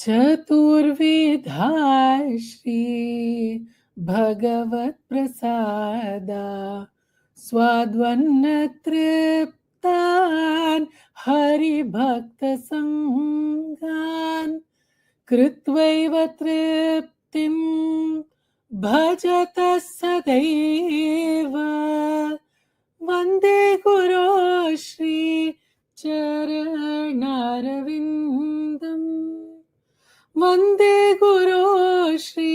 चतुर्विधा श्री भगवत प्रसादा स्वाद्वन्न तृप्तान् हरिभक्त संगान् कृत्वैव तृप्तिं भजत सदैव वन्दे गुरो श्री चरणारविन्दम् वन्दे गुरो Shri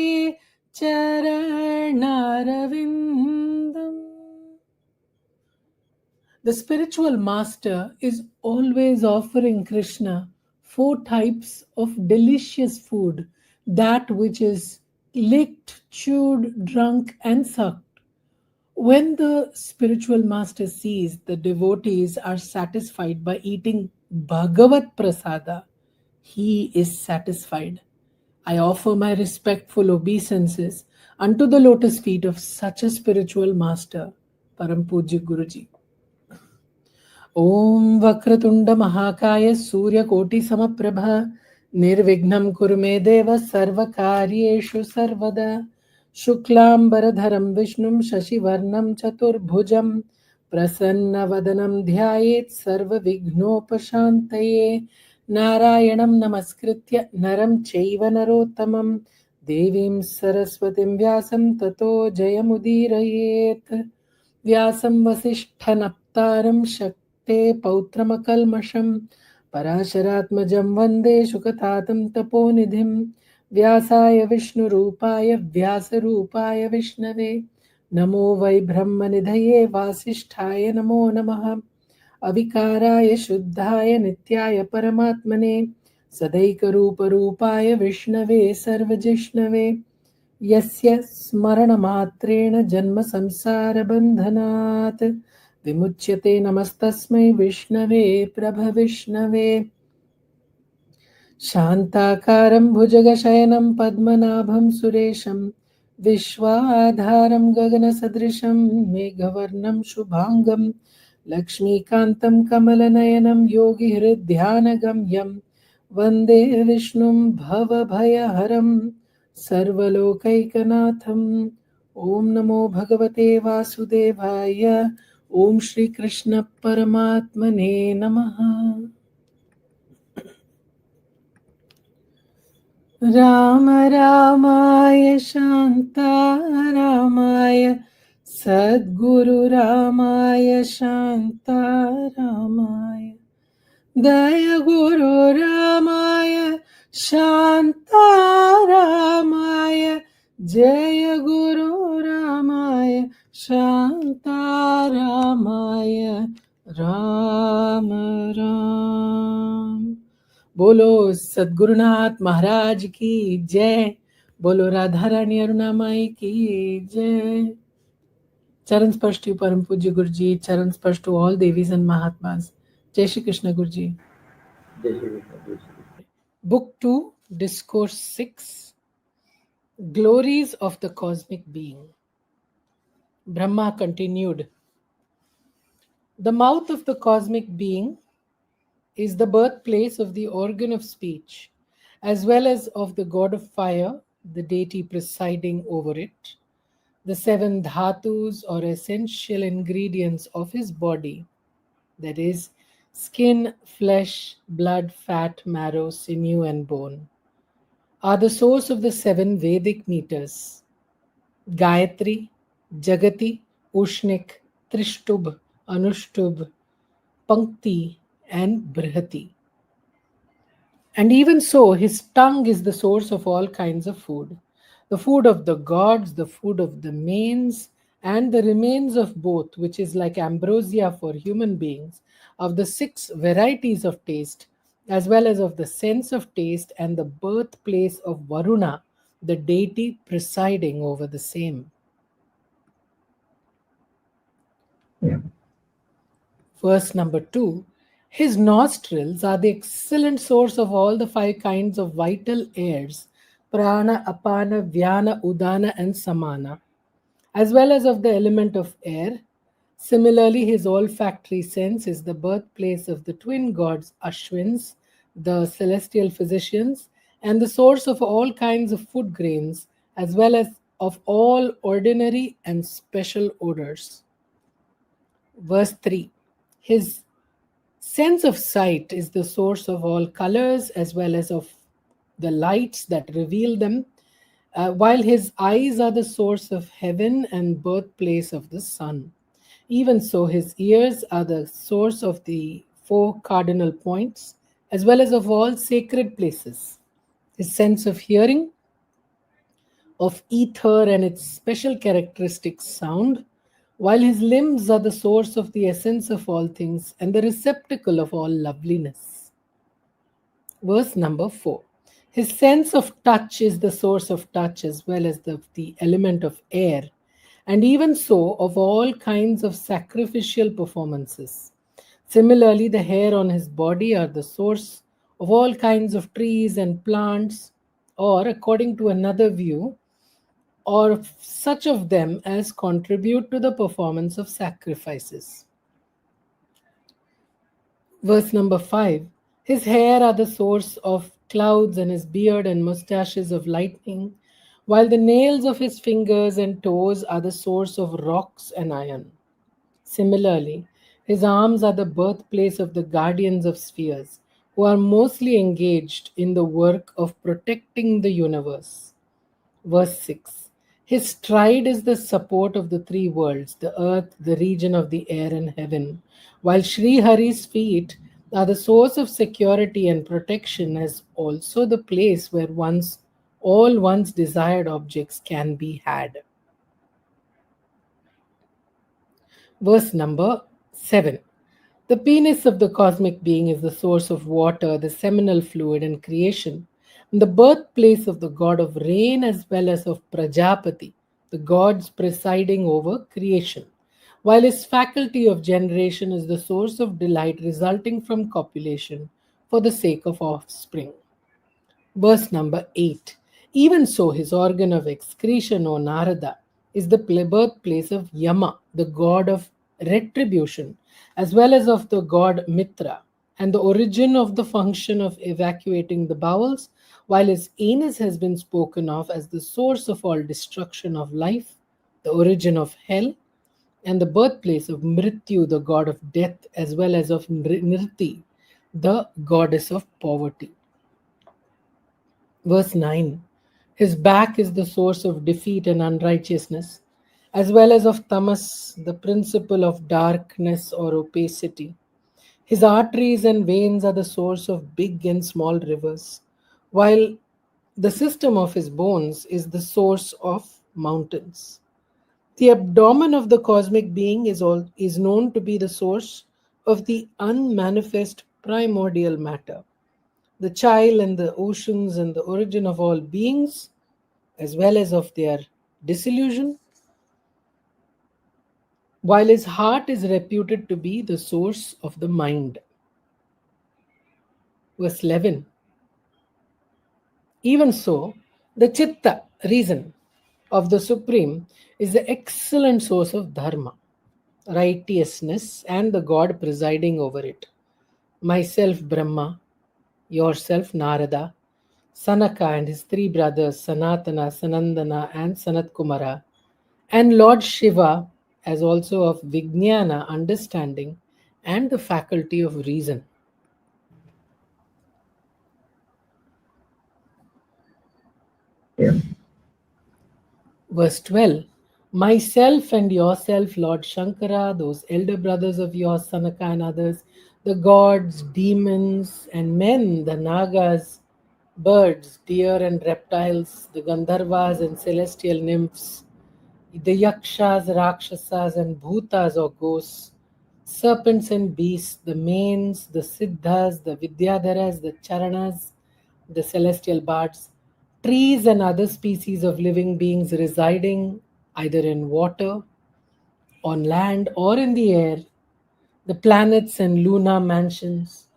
चरणारविन्दम्. The spiritual master is always offering Krishna 4 types of delicious food, that which is licked, chewed, drunk, and sucked. When the spiritual master sees the devotees are satisfied by eating Bhagavat Prasada, he is satisfied. I offer my respectful obeisances unto the lotus feet of such a spiritual master, Param Pujya Guruji. Om Vakratunda Mahakaya Surya Koti Samaprabha Nirvignam Kurume Deva Sarvakaryeshu Sarvada Shuklam Baradharam Vishnum Shashivarnam Chaturbhujam Prasanna Vadanam Dhyayet Sarva Vignopashantaye Narayanam Namaskritya Naram Chaiva Narottamam Devim Saraswatim Vyasam Tato Jayamudirayet Vyasam Vasishthanaptaram Shakti पौत्रमकल्मषं पराशरात्मजं वन्दे शुकतातं तपोनिधिं व्यासाय विष्णुरूपाय व्यासरूपाय विष्णवे नमो वै ब्रह्मनिधये वासिष्ठाय नमो नमः अविकाराय शुद्धाय नित्याय परमात्मने सदैकरूपरूपाय विष्णवे सर्वजिष्णवे यस्य स्मरणमात्रेण जन्मसंसारबन्धनात् विमुच्यते नमस्तस्मै विष्णवे प्रभविष्णवे शान्ताकारं भुजगशयनं पद्मनाभं सुरेशं विश्वाधारं गगनसदृशं मेघवर्णं शुभांगं लक्ष्मीकान्तं कमलनयनं योगिहृद्ध्यानगम्यं वन्दे विष्णुं भवभयहरं सर्वलोकैकनाथम् ॐ नमो भगवते वासुदेवाय ओम श्री कृष्ण परमात्मने नमः. राम रामाय शान्तारामाय सद्गुरु रामाय शान्तारामाय दय गुरु रामाय शान्तारामाय जय गुरु रामाय शांतारामाय राम राम. बोलो सद्गुरुनाथ महाराज की जय. बोलो राधा रानी अरुणामाई की जय. चरण स्पर्श to परम पूज्य गुरुजी. चरण स्पर्श to all devis and mahatmas. जय श्री कृष्ण गुरुजी. जय श्री कृष्ण गुरुजी. Book 2, Discourse 6, Glories of the Cosmic Being. Brahma continued, the mouth of the cosmic being is the birthplace of the organ of speech, as well as of the god of fire, the deity presiding over it, the 7 dhatus or essential ingredients of his body, that is, skin, flesh, blood, fat, marrow, sinew, and bone, are the source of the 7 Vedic meters: Gayatri, Jagati, Ushnik, Trishtubh, Anushtubh, Pankti, and Brihati. And even so, his tongue is the source of all kinds of food: the food of the gods, the food of the mains, and the remains of both, which is like ambrosia for human beings, of the 6 varieties of taste, as well as of the sense of taste, and the birthplace of Varuna, the deity presiding over the same. Verse number 2. His nostrils are the excellent source of all the 5 kinds of vital airs: prana, apana, vyana, udana, and samana, as well as of the element of air. Similarly, his olfactory sense is the birthplace of the twin gods Ashwins, the celestial physicians, and the source of all kinds of food grains, as well as of all ordinary and special odors. Verse 3. His sense of sight is the source of all colors as well as of the lights that reveal them, while his eyes are the source of heaven and birthplace of the sun. Even so, his ears are the source of the four cardinal points as well as of all sacred places. His sense of hearing, of ether and its special characteristic sound, while his limbs are the source of the essence of all things and the receptacle of all loveliness. Verse number 4. His sense of touch is the source of touch as well as the element of air, and even so of all kinds of sacrificial performances. Similarly, the hair on his body are the source of all kinds of trees and plants, or according to another view, or such of them as contribute to the performance of sacrifices. Verse number 5. His hair are the source of clouds, and his beard and mustaches of lightning, while the nails of his fingers and toes are the source of rocks and iron. Similarly, his arms are the birthplace of the guardians of spheres, who are mostly engaged in the work of protecting the universe. Verse 6. His stride is the support of the three worlds, the earth, the region of the air, and heaven, while Sri Hari's feet are the source of security and protection, as also the place where all one's desired objects can be had. Verse number 7. The penis of the cosmic being is the source of water, the seminal fluid, and creation, and the birthplace of the god of rain as well as of Prajapati, the gods presiding over creation, while his faculty of generation is the source of delight resulting from copulation for the sake of offspring. Verse number 8. Even so, his organ of excretion, O Narada, is the birthplace of Yama, the god of retribution, as well as of the god Mitra, and the origin of the function of evacuating the bowels, while his anus has been spoken of as the source of all destruction of life, the origin of hell, and the birthplace of Mrityu, the god of death, as well as of Nirti, the goddess of poverty. Verse 9. His back is the source of defeat and unrighteousness, as well as of tamas, the principle of darkness or opacity. His arteries and veins are the source of big and small rivers, while the system of his bones is the source of mountains. The abdomen of the cosmic being is known to be the source of the unmanifest primordial matter, the child and the oceans and the origin of all beings, as well as of their disillusion, while his heart is reputed to be the source of the mind. Verse 11. Even so, the chitta, reason, of the Supreme is the excellent source of dharma, righteousness, and the God presiding over it. Myself, Brahma, yourself, Narada, Sanaka and his three brothers, Sanatana, Sanandana, and Sanat Kumara, and Lord Shiva, as also of Vijnana, understanding, and the faculty of reason. Yeah. Verse 12. Myself and yourself, Lord Shankara, those elder brothers of yours, Sanaka and others, the gods, demons, and men, the Nagas, birds, deer, and reptiles, the Gandharvas and celestial nymphs, the Yakshas, Rakshasas, and Bhutas or ghosts, serpents and beasts, the manes, the Siddhas, the Vidyadharas, the Charanas, the celestial bards, trees and other species of living beings residing either in water, on land, or in the air, the planets and lunar mansions,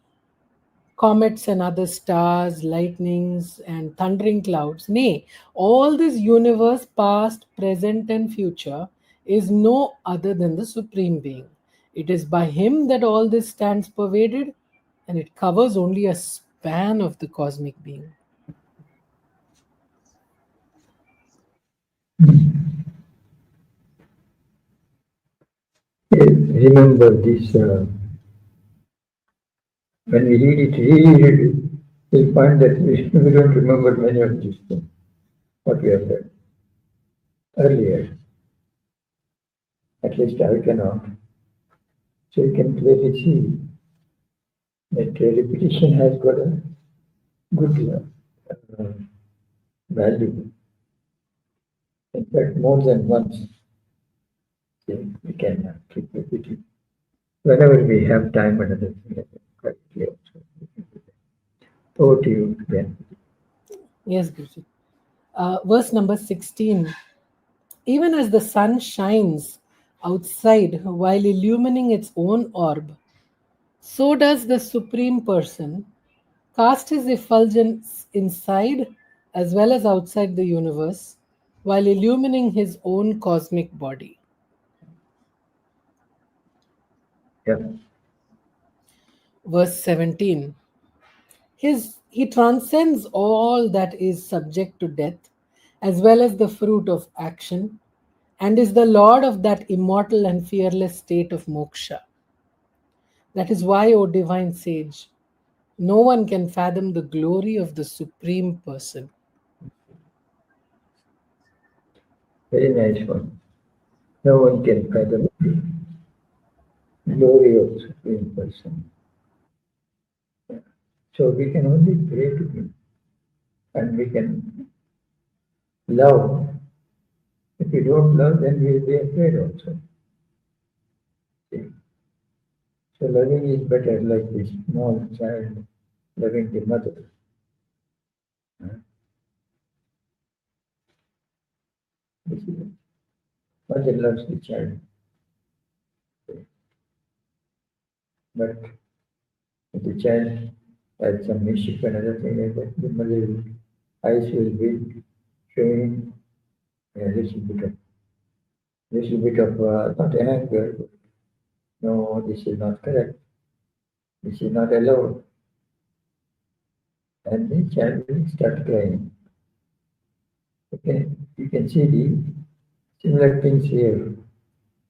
comets and other stars, lightnings, and thundering clouds. Nay, all this universe, past, present, and future, is no other than the Supreme Being. It is by Him that all this stands pervaded, and it covers only a span of the cosmic being. remember this. When we read it, we'll find that we don't remember many of these things, what we have read earlier. At least I cannot. So you can clearly see that repetition has got a good value. In fact, more than once, we can keep repeating. Whenever we have time, another thing, quite clear. Over to you again. Yes, Guruji. Verse number 16. Even as the sun shines outside while illumining its own orb, so does the Supreme Person cast his effulgence inside as well as outside the universe while illumining his own cosmic body. Yeah. Verse 17. He transcends all that is subject to death as well as the fruit of action and is the Lord of that immortal and fearless state of moksha. That is why, O divine sage, no one can fathom the glory of the Supreme Person. Very nice one. No one can fathom the glory of Supreme Person. So we can only pray to Him and we can love. If we don't love, then we will be afraid also. See? So loving is better, like this small child loving the mother. Huh? This is it. Mother loves the child. But if the child has some mischief and other thing like that, the mother eyes will be showing a little bit of not anger, but no, this is not correct. This is not allowed. And the child will start crying. Okay, you can see the similar things here.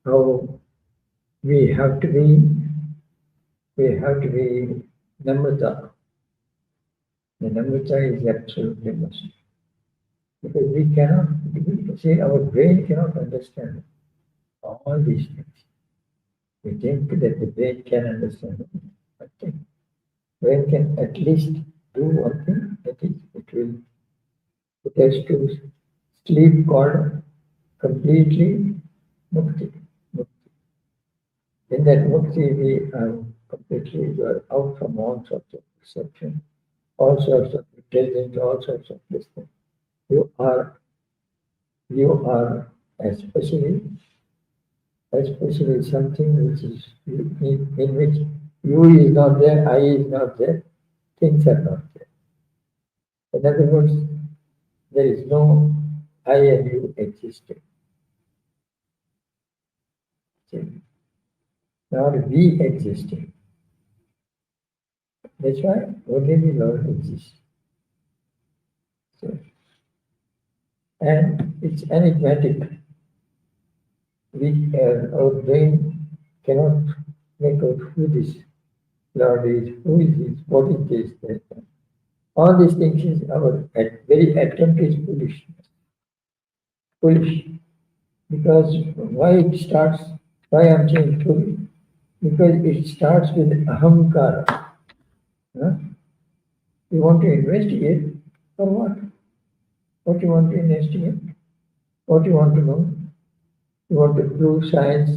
How we have to be, we have to be namrata. The namrata is absolutely must. Because we cannot, see, our brain cannot understand all these things. We think that the brain can understand it. But the brain can at least do one thing, that is, it has to sleep called completely mukti. Mukti. In that mukti, we are completely you are out from all sorts of perception, all sorts of intelligence, all sorts of listening. You are, you are especially something which is in which you is not there, I is not there, things are not there. In other words, there is no I and you existing. See? Nor we existing. That's why only the Lord exists. So, and it's enigmatic. Our brain cannot make out who this Lord is, who is this, what is this, that. All these things is our very attempt is foolish. Foolish. Because why it starts, why I'm saying foolish? Because it starts with ahamkara. Huh? You want to investigate for what? What you want to investigate? What you want to know? You want to prove science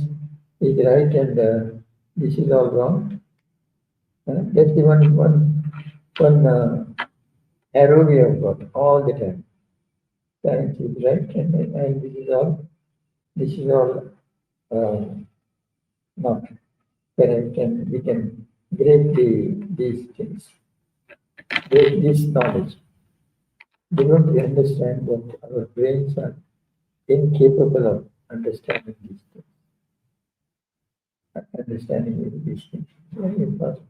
is right and this is all wrong? That's the one arrow we have got all the time. Science is right and this is all uh, not correct, and we can break these things, break this knowledge. We don't understand that our brains are incapable of understanding these things, understanding these things. It's very impossible.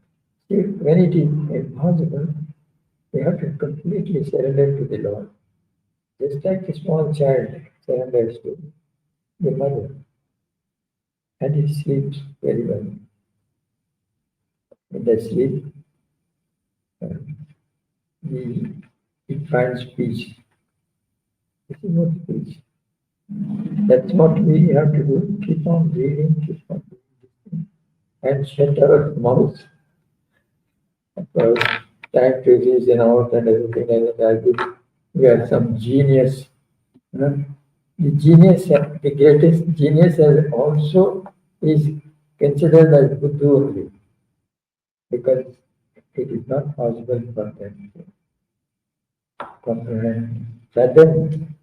See, when it is impossible, we have to completely surrender to the Lord. Just like a small child surrenders to the mother. and he sleeps very well. In the sleep, uh, he, he finds peace. This is what peace. That's what we have to do. Keep on reading, keep on doing, and shut our mouth. Because time to reason out and everything else. I think we are some genius. You know? The genius, the greatest genius, has also is considered as Buddha only, because it is not possible for them to comprehend, fathom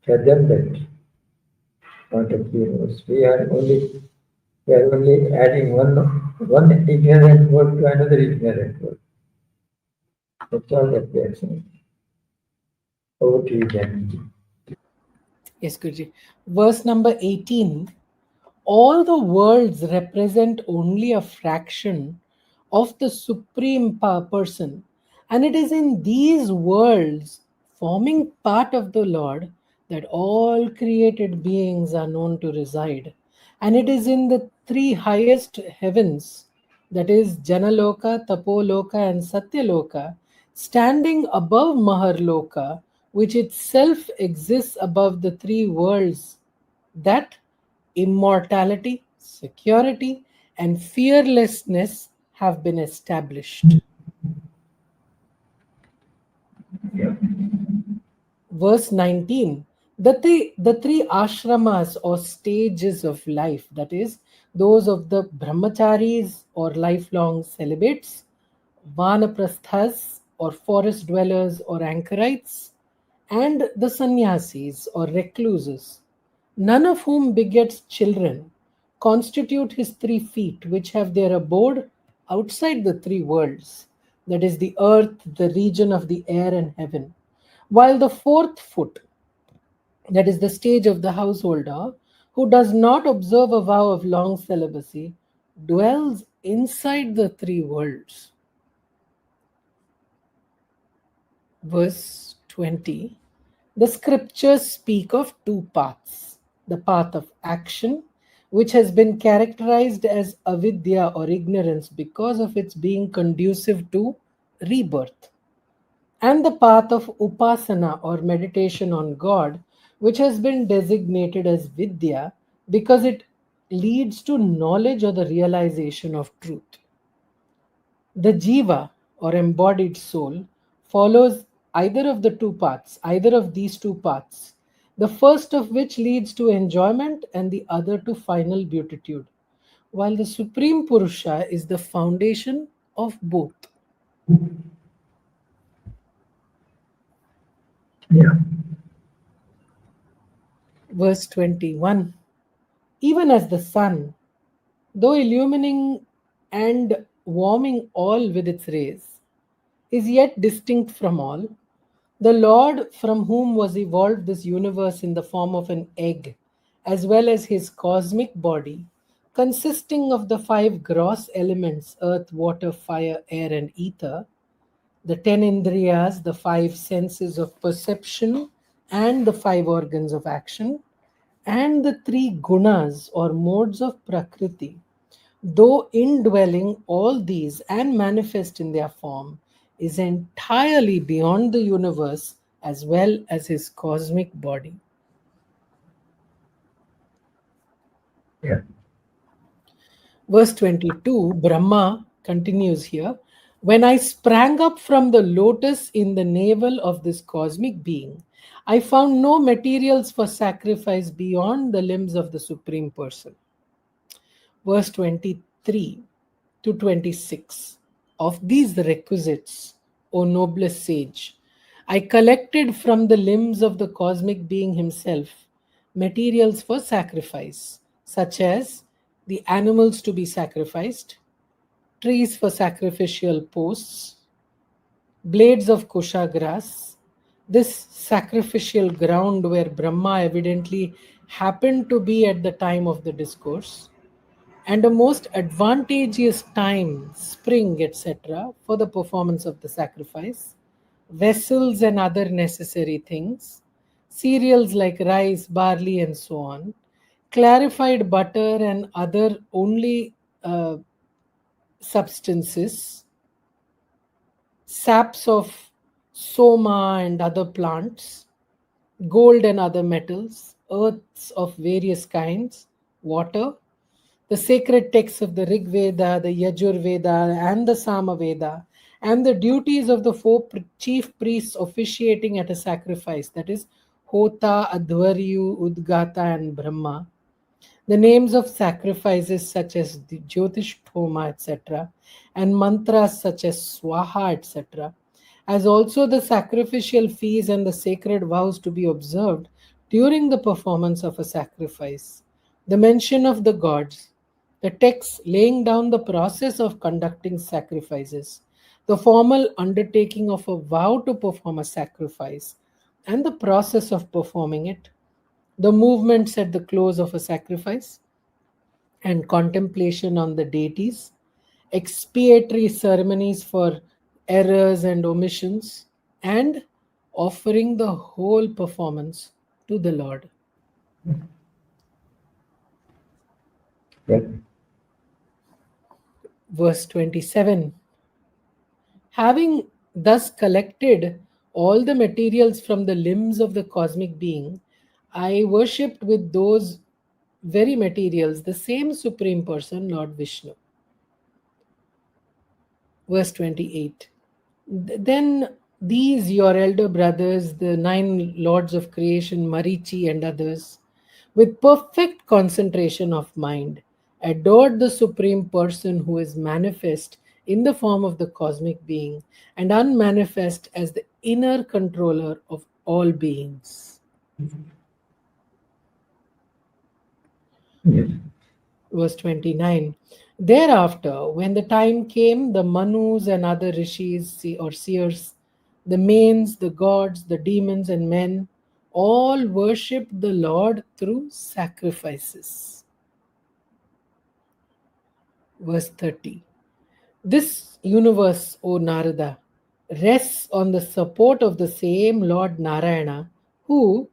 that point of view. We are only adding one ignorant word to another ignorant word. That's all that we are saying. Over to you, Janji. Yes, Guruji. Verse number 18. All the worlds represent only a fraction of the supreme person, and it is in these worlds, forming part of the Lord, that all created beings are known to reside. And it is in the three highest heavens, that is Janaloka, Tapoloka, and Satyaloka, standing above Maharloka, which itself exists above the three worlds, that immortality, security, and fearlessness have been established. Yeah. Verse 19. The three ashramas or stages of life, that is, those of the brahmacharis or lifelong celibates, vanaprasthas or forest dwellers or anchorites, and the sannyasis or recluses, none of whom begets children, constitute his 3 feet, which have their abode outside the three worlds, that is, the earth, the region of the air, and heaven. While the 4th foot, that is the stage of the householder, who does not observe a vow of long celibacy, dwells inside the three worlds. Verse 20. The scriptures speak of two paths: the path of action, which has been characterized as avidya or ignorance because of its being conducive to rebirth, and the path of upasana or meditation on God, which has been designated as vidya because it leads to knowledge or the realization of truth. The jiva or embodied soul follows either of these two paths, the first of which leads to enjoyment and the other to final beatitude, while the Supreme Purusha is the foundation of both. Yeah. Verse 21. Even as the sun, though illumining and warming all with its rays, is yet distinct from all, the Lord from whom was evolved this universe in the form of an egg, as well as his cosmic body, consisting of the 5 gross elements earth, water, fire, air, and ether, the 10 indriyas, the 5 senses of perception, and the 5 organs of action, and the 3 gunas or modes of Prakriti, though indwelling all these and manifest in their form, is entirely beyond the universe as well as his cosmic body. Yeah. Verse 22, Brahma continues here. When I sprang up from the lotus in the navel of this cosmic being, I found no materials for sacrifice beyond the limbs of the Supreme Person. Verse 23 to 26. Of these requisites, O noblest sage, I collected from the limbs of the cosmic being himself materials for sacrifice, such as the animals to be sacrificed, trees for sacrificial posts, blades of kusha grass, this sacrificial ground where Brahma evidently happened to be at the time of the discourse, and a most advantageous time, spring, etc., for the performance of the sacrifice, vessels and other necessary things, cereals like rice, barley, and so on, clarified butter and other only substances, saps of soma and other plants, gold and other metals, earths of various kinds, water, the sacred texts of the Rig Veda, the Yajur Veda, and the Sama Veda, and the duties of the four chief priests officiating at a sacrifice, that is, Hota, Adhvaryu, Udgata, and Brahma. The names of sacrifices such as the Jyotish Homa, etc., and mantras such as Swaha, etc., as also the sacrificial fees and the sacred vows to be observed during the performance of a sacrifice, the mention of the gods, the texts laying down the process of conducting sacrifices, the formal undertaking of a vow to perform a sacrifice, and the process of performing it, the movements at the close of a sacrifice, and contemplation on the deities, expiatory ceremonies for errors and omissions, and offering the whole performance to the Lord. Yeah. Verse 27. Having thus collected all the materials from the limbs of the cosmic being, I worshipped with those very materials the same Supreme Person, Lord Vishnu. Verse 28. Then these your elder brothers, the nine lords of creation, Marichi and others, with perfect concentration of mind, adored the Supreme Person who is manifest in the form of the cosmic being and unmanifest as the inner controller of all beings. Yes. Verse 29. Thereafter, when the time came, the Manus and other rishis or seers, the mains, the gods, the demons, and men all worshipped the Lord through sacrifices. Verse 30. This universe, O Narada, rests on the support of the same Lord Narayana, who,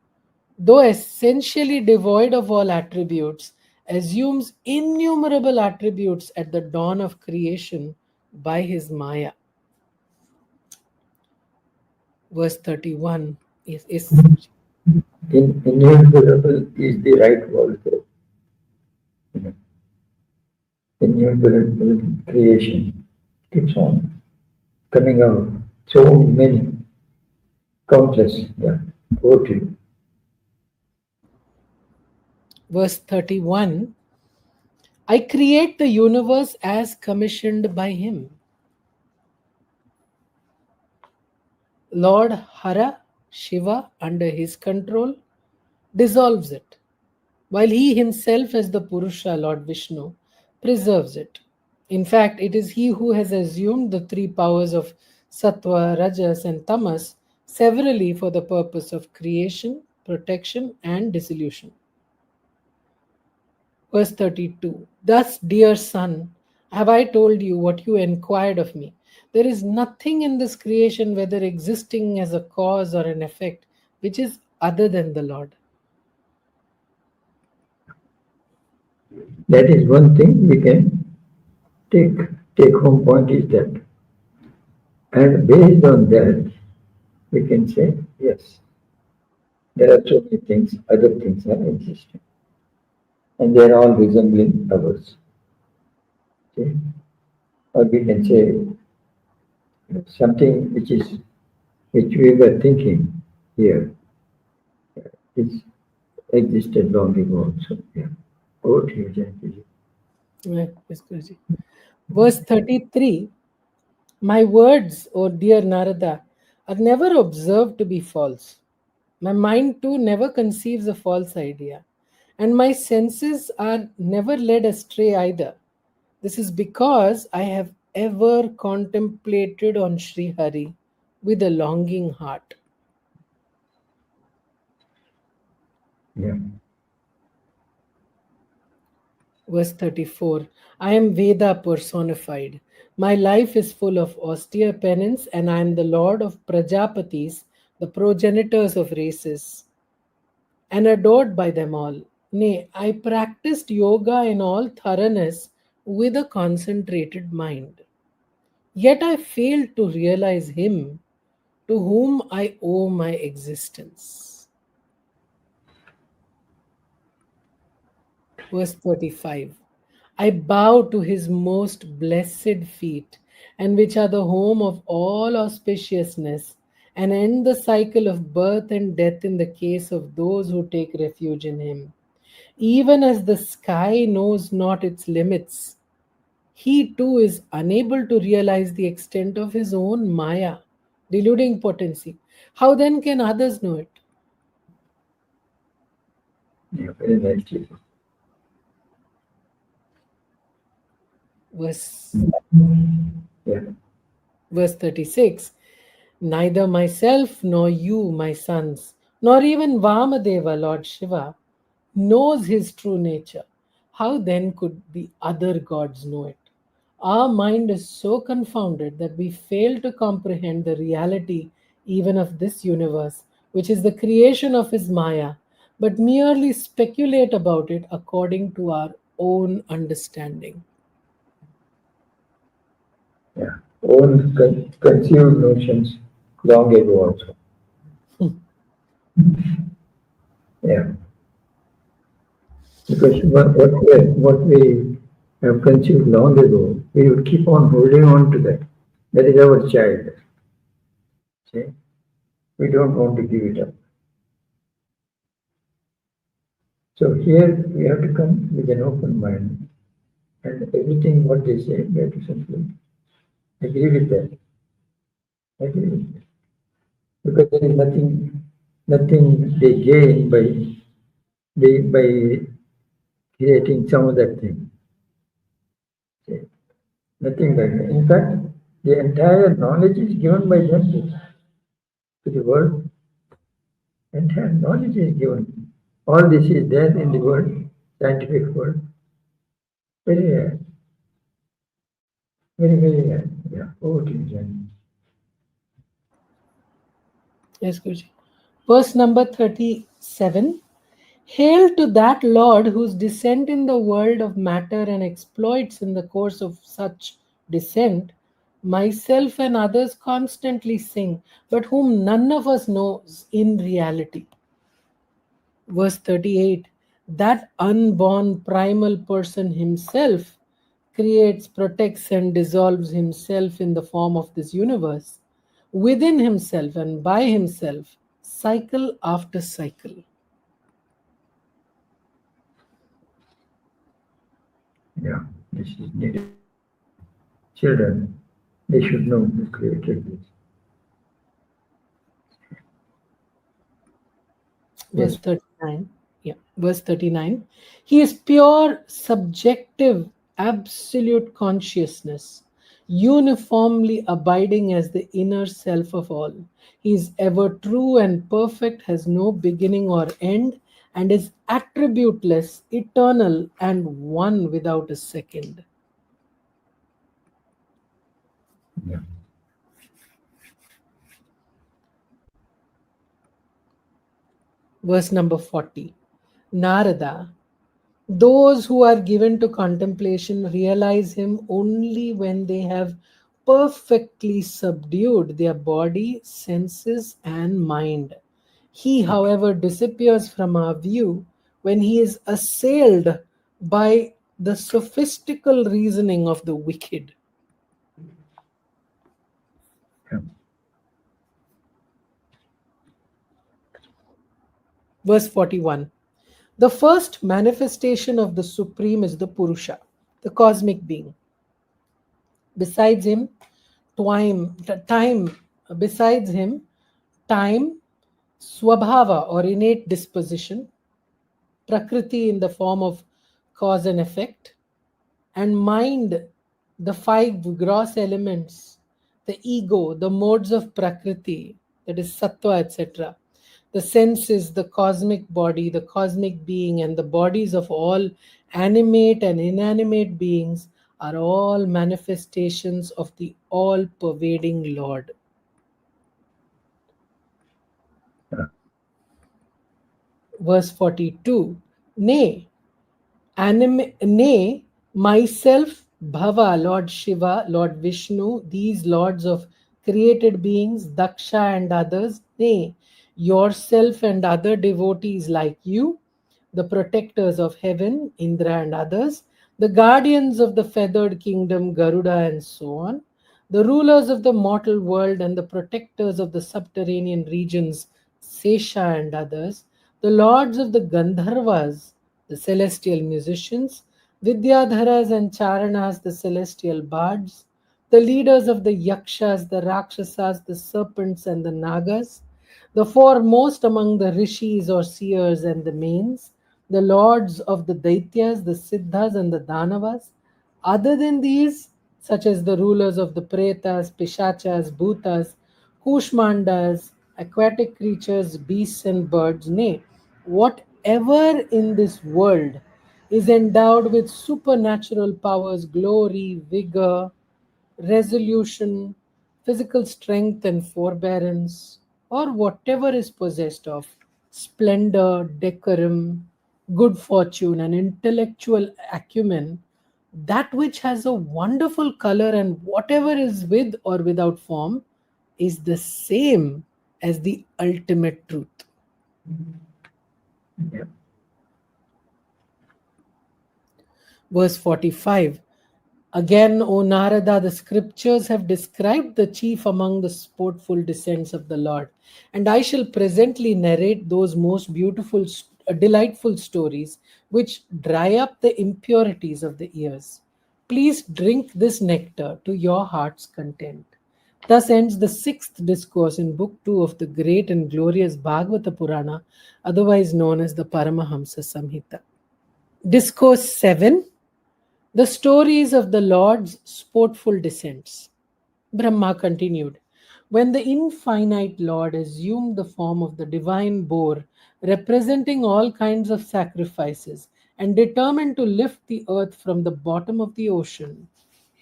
though essentially devoid of all attributes, assumes innumerable attributes at the dawn of creation by his Maya. Verse 31 is Innumerable is the right word there. You know, innumerable creation keeps on coming out. So many, countless. Yeah. Over to you. verse 31. I create the universe as commissioned by him. Lord Hara, Shiva, under his control, dissolves it, while he himself, as the Purusha, Lord Vishnu, preserves it. In fact, it is he who has assumed the three powers of Sattva, Rajas, and Tamas severally for the purpose of creation, protection, and dissolution. Verse 32. Thus, dear son, have I told you what you inquired of me. There is nothing in this creation, whether existing as a cause or an effect, which is other than the Lord. That is one thing we can take. Take home point is that. And based on that, we can say, yes, there are so many things, other things are existing. And they are all resembling ours. Okay? Or we can say something which we were thinking here is existed long ago. So yeah. Over to you, Jayanti. Right, yes, Guruji. Verse 33. My words, O dear Narada, are never observed to be false. My mind too never conceives a false idea, and my senses are never led astray either. This is because I have ever contemplated on Sri Hari with a longing heart. Yeah. Verse 34. I am Veda personified. My life is full of austere penance, and I am the lord of Prajapatis, the progenitors of races, and adored by them all. Nay, I practiced yoga in all thoroughness with a concentrated mind. Yet I failed to realize Him to whom I owe my existence. Verse 35. I bow to His most blessed feet, and which are the home of all auspiciousness, and end the cycle of birth and death in the case of those who take refuge in Him. Even as the sky knows not its limits, he too is unable to realize the extent of his own Maya, deluding potency. How then can others know it? Yeah, very nicely. Verse, Yeah, verse 36. Neither myself nor you, my sons, nor even Vamadeva, Lord Shiva, knows his true nature. How then could the other gods know it? Our mind is so confounded that we fail to comprehend the reality even of this universe, which is the creation of his Maya, but merely speculate about it according to our own understanding. yeah. Own conceived notions long ago also. Yeah, because what we have conceived long ago, we would keep on holding on to that. That is our child. See, we don't want to give it up. So here we have to come with an open mind, and everything what they say, we have to simply agree with that. Agree with that. Because there is nothing they gain by creating some other thing. See, nothing like that. In fact, the entire knowledge is given by them to the world. Entire knowledge is given. All this is there in the world, scientific world. Very rare. Very rare. Yeah. Over to you, Jen. Yes, Guruji. Verse number 37. Hail to that Lord whose descent in the world of matter and exploits in the course of such descent, myself and others constantly sing, but whom none of us knows in reality. Verse 38. That unborn primal person himself creates, protects, and dissolves himself in the form of this universe, within himself and by himself, cycle after cycle. Yeah. This is needed. Children, they should know who created this. Verse Yes. 39. Yeah, verse 39. He is pure, subjective, absolute consciousness, uniformly abiding as the inner self of all. He is ever true and perfect, has no beginning or end, and is attributeless, eternal, and one without a second. Yeah. Verse number 40. Narada, those who are given to contemplation realize him only when they have perfectly subdued their body, senses, and mind. He, however, disappears from our view when he is assailed by the sophistical reasoning of the wicked. Yeah. Verse 41. The first manifestation of the Supreme is the Purusha, the cosmic being. Besides him, time, besides him, time, swabhava or innate disposition, prakriti in the form of cause and effect, and mind, the five gross elements, the ego, the modes of prakriti, that is sattva, etc., the senses, the cosmic body, the cosmic being, and the bodies of all animate and inanimate beings are all manifestations of the all pervading Lord. Yeah. Verse 42. Nay, nay, myself, Bhava, Lord Shiva, Lord Vishnu, these lords of created beings, Daksha and others, nay, yourself and other devotees like you, the protectors of heaven, Indra and others, the guardians of the feathered kingdom, Garuda and so on, the rulers of the mortal world and the protectors of the subterranean regions, Sesha and others, the lords of the Gandharvas, the celestial musicians, Vidyadharas and Charanas, the celestial bards, the leaders of the Yakshas, the Rakshasas, the serpents, and the Nagas, the foremost among the rishis or seers and the mains, the lords of the Daityas, the Siddhas, and the Danavas. Other than these, such as the rulers of the Pretas, Pishachas, Bhutas, Kushmandas, aquatic creatures, beasts, and birds, nay, whatever in this world is endowed with supernatural powers, glory, vigor, resolution, physical strength, and forbearance, or whatever is possessed of splendor, decorum, good fortune, and intellectual acumen, that which has a wonderful color and whatever is with or without form is the same as the ultimate truth. Yeah. Verse 45. Again, O Narada, the scriptures have described the chief among the sportful descents of the Lord, and I shall presently narrate those most beautiful, delightful stories which dry up the impurities of the ears. Please drink this nectar to your heart's content. Thus ends the sixth discourse in Book 2 of the great and glorious Bhagavata Purana, otherwise known as the Paramahamsa Samhita. Discourse 7. The stories of the Lord's sportful descents. Brahma continued. When the infinite Lord assumed the form of the divine boar, representing all kinds of sacrifices, and determined to lift the earth from the bottom of the ocean,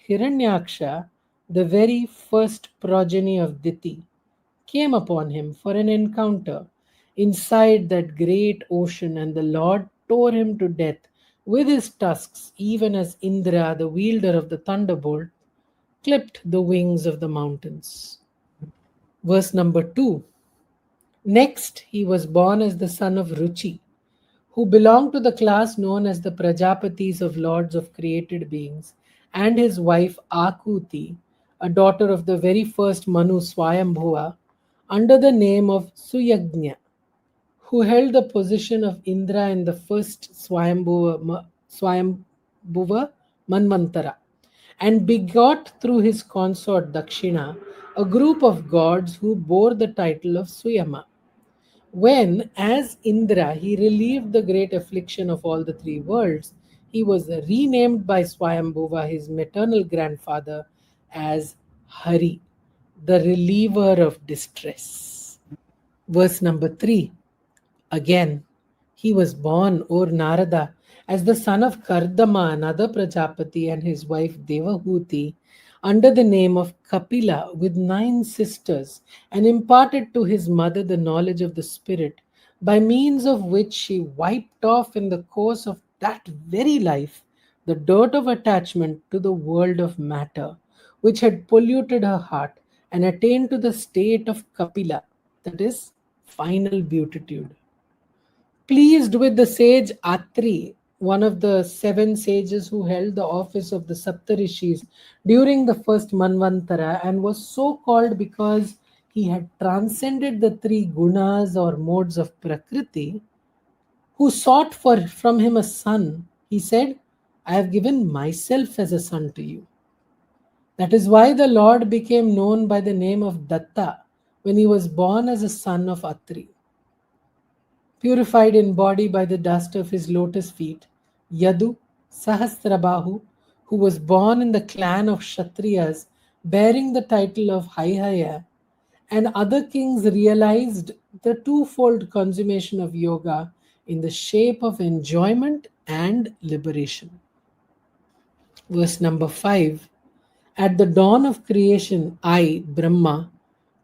Hiranyaksha, the very first progeny of Diti, came upon him for an encounter inside that great ocean, and the Lord tore him to death with his tusks, even as Indra, the wielder of the thunderbolt, clipped the wings of the mountains. Verse number 2. Next, he was born as the son of Ruchi, who belonged to the class known as the Prajapatis of lords of created beings, and his wife Akuti, a daughter of the very first Manu Swayambhuva, under the name of Suyagnya, who held the position of Indra in the first Swayambhuva Manvantara, and begot through his consort Dakshina a group of gods who bore the title of Suyama. When, as Indra, he relieved the great affliction of all the three worlds, he was renamed by Swayambhuva, his maternal grandfather, as Hari, the reliever of distress. Verse number 3. Again, he was born, O Narada, as the son of Kardama, another Prajapati, and his wife Devahuti, under the name of Kapila, with 9 sisters, and imparted to his mother the knowledge of the spirit, by means of which she wiped off in the course of that very life the dirt of attachment to the world of matter, which had polluted her heart, and attained to the state of Kapila, that is, final beatitude. Pleased with the sage Atri, one of the 7 sages who held the office of the Saptarishis during the first Manvantara, and was so called because he had transcended the 3 gunas or modes of Prakriti, who sought for from him a son, he said, I have given myself as a son to you. That is why the Lord became known by the name of Datta when he was born as a son of Atri. Purified in body by the dust of his lotus feet, Yadu Sahasrabahu, who was born in the clan of Kshatriyas, bearing the title of Haihaya, and other kings realized the twofold consummation of yoga in the shape of enjoyment and liberation. Verse number 5. At the dawn of creation, I, Brahma,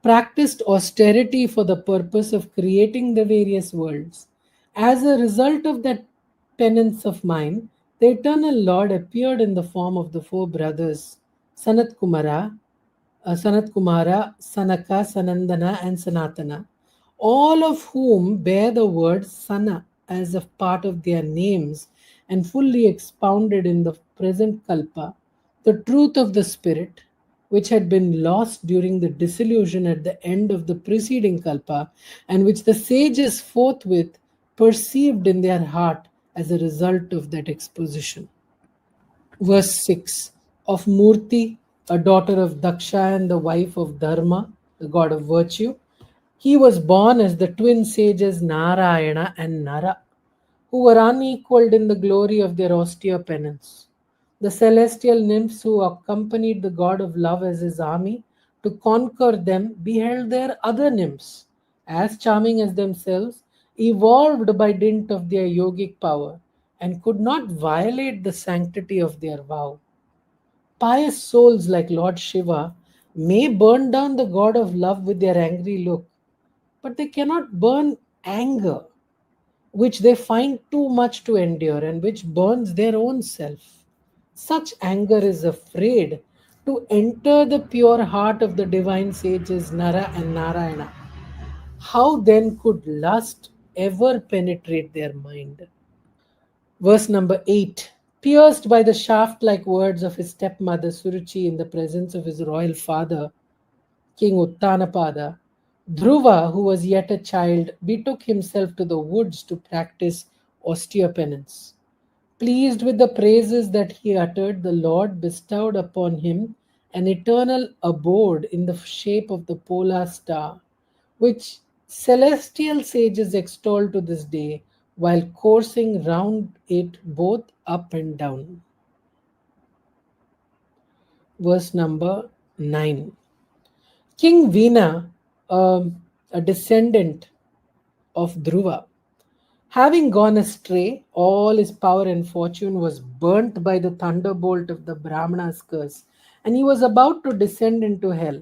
practiced austerity for the purpose of creating the various worlds. As a result of that penance of mine, the eternal Lord appeared in the form of the four brothers Sanat Kumara, Sanaka, Sanandana, and Sanatana, all of whom bear the word Sana as a part of their names and fully expounded in the present Kalpa the truth of the Spirit, which had been lost during the dissolution at the end of the preceding Kalpa, and which the sages forthwith perceived in their heart as a result of that exposition. Verse 6 of Murti, a daughter of Daksha and the wife of Dharma, the god of virtue. He was born as the twin sages Narayana and Nara, who were unequaled in the glory of their austere penance. The celestial nymphs who accompanied the god of love as his army to conquer them beheld their other nymphs, as charming as themselves, evolved by dint of their yogic power, and could not violate the sanctity of their vow. Pious souls like Lord Shiva may burn down the god of love with their angry look, but they cannot burn anger, which they find too much to endure and which burns their own self. Such anger is afraid to enter the pure heart of the divine sages Nara and Narayana. How then could lust ever penetrate their mind? Verse number 8. Pierced by the shaft like words of his stepmother Suruchi in the presence of his royal father, King Uttanapada, Dhruva, who was yet a child, betook himself to the woods to practice austere penance. Pleased with the praises that he uttered, the Lord bestowed upon him an eternal abode in the shape of the polar star, which celestial sages extol to this day while coursing round it both up and down. Verse number 9. King Veena, a descendant of Dhruva, having gone astray, all his power and fortune was burnt by the thunderbolt of the Brahmana's curse, and he was about to descend into hell.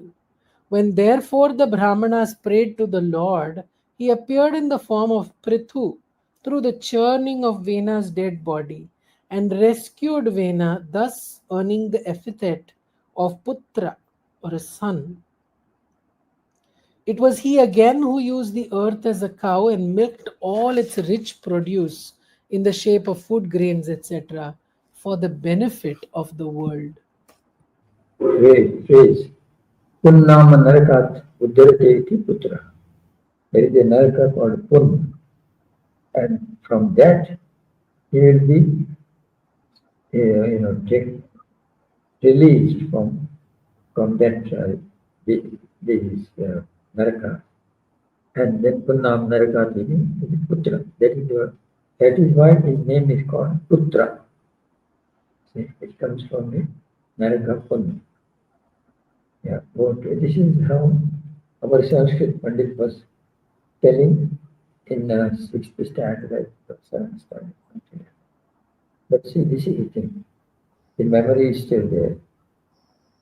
When therefore the Brahmanas prayed to the Lord, he appeared in the form of Prithu through the churning of Vena's dead body, and rescued Vena, thus earning the epithet of Putra, or a son. It was he again who used the earth as a cow and milked all its rich produce in the shape of food grains, etc., for the benefit of the world. Phrase. Punnama narakat uddharate iti putra. There is a naraka called Pun, and from that he will be, released from that this naraka, and then Punnam naraka is putra. That is why his name is called Putra. See, it comes from the naraka Pun. Yeah, okay. This is how our Sanskrit Pandit was telling in sixth standard, seventh standard. But see, this is the thing. The memory is still there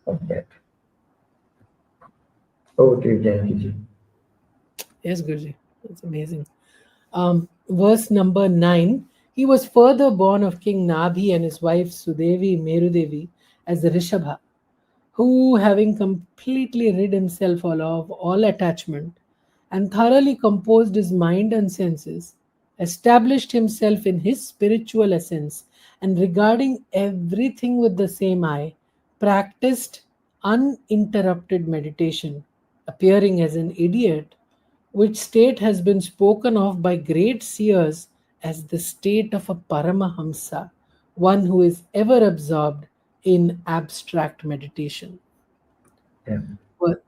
of that. Over to you, Janaki. Yes, Guruji, that's amazing. Verse number 9. He was further born of King Nabhi and his wife Sudevi Merudevi as the Rishabha, who, having completely rid himself of all attachment and thoroughly composed his mind and senses, established himself in his spiritual essence and regarding everything with the same eye, practiced uninterrupted meditation, appearing as an idiot, which state has been spoken of by great seers as the state of a Paramahamsa, one who is ever absorbed in abstract meditation. Yeah.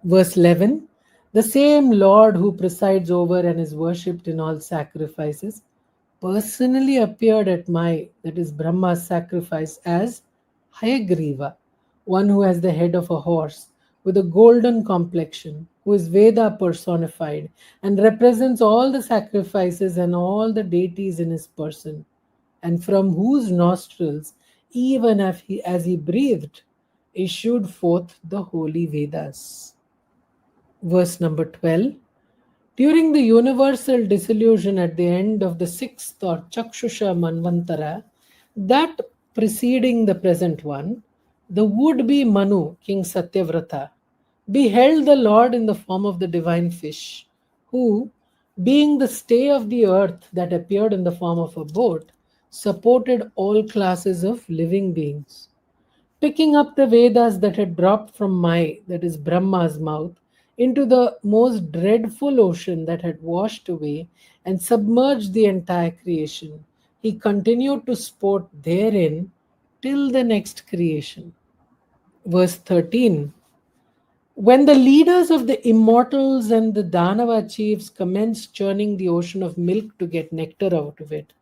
Verse 11. The same Lord who presides over and is worshipped in all sacrifices personally appeared at my, that is Brahma's sacrifice, as Hayagriva, one who has the head of a horse with a golden complexion, who is Veda personified and represents all the sacrifices and all the deities in his person, and from whose nostrils, even as he breathed, issued forth the holy Vedas. Verse number 12. During the universal dissolution at the end of the sixth or Chakshusha Manvantara, that preceding the present one, the would be Manu, King Satyavrata, beheld the Lord in the form of the divine fish, who, being the stay of the earth that appeared in the form of a boat, supported all classes of living beings. Picking up the Vedas that had dropped from that is Brahma's mouth, into the most dreadful ocean that had washed away and submerged the entire creation, he continued to sport therein till the next creation. Verse 13. When the leaders of the immortals and the Danava chiefs commenced churning the ocean of milk to get nectar out of it,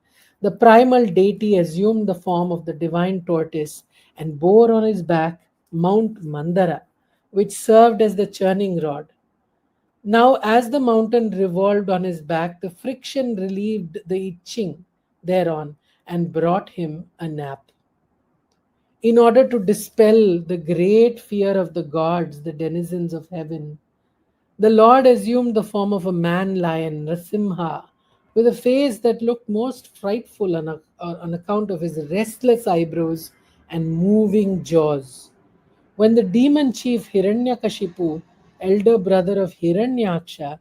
the primal deity assumed the form of the divine tortoise and bore on his back Mount Mandara, which served as the churning rod. Now, as the mountain revolved on his back, the friction relieved the itching thereon and brought him a nap. In order to dispel the great fear of the gods, the denizens of heaven, the Lord assumed the form of a man lion, Nrasimha, with a face that looked most frightful on account of his restless eyebrows and moving jaws. When the demon chief Hiranyakashipu, elder brother of Hiranyaksha,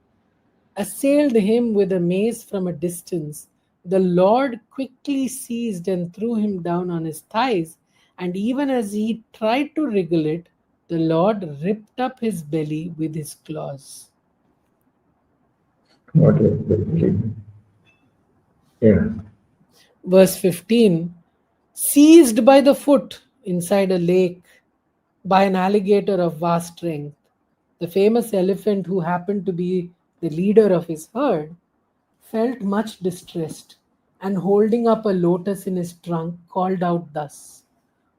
assailed him with a mace from a distance, the Lord quickly seized and threw him down on his thighs, and even as he tried to wriggle it, the Lord ripped up his belly with his claws. What is the Yeah. Verse 15. Seized by the foot inside a lake by an alligator of vast strength, the famous elephant, who happened to be the leader of his herd, felt much distressed, and holding up a lotus in his trunk, called out thus: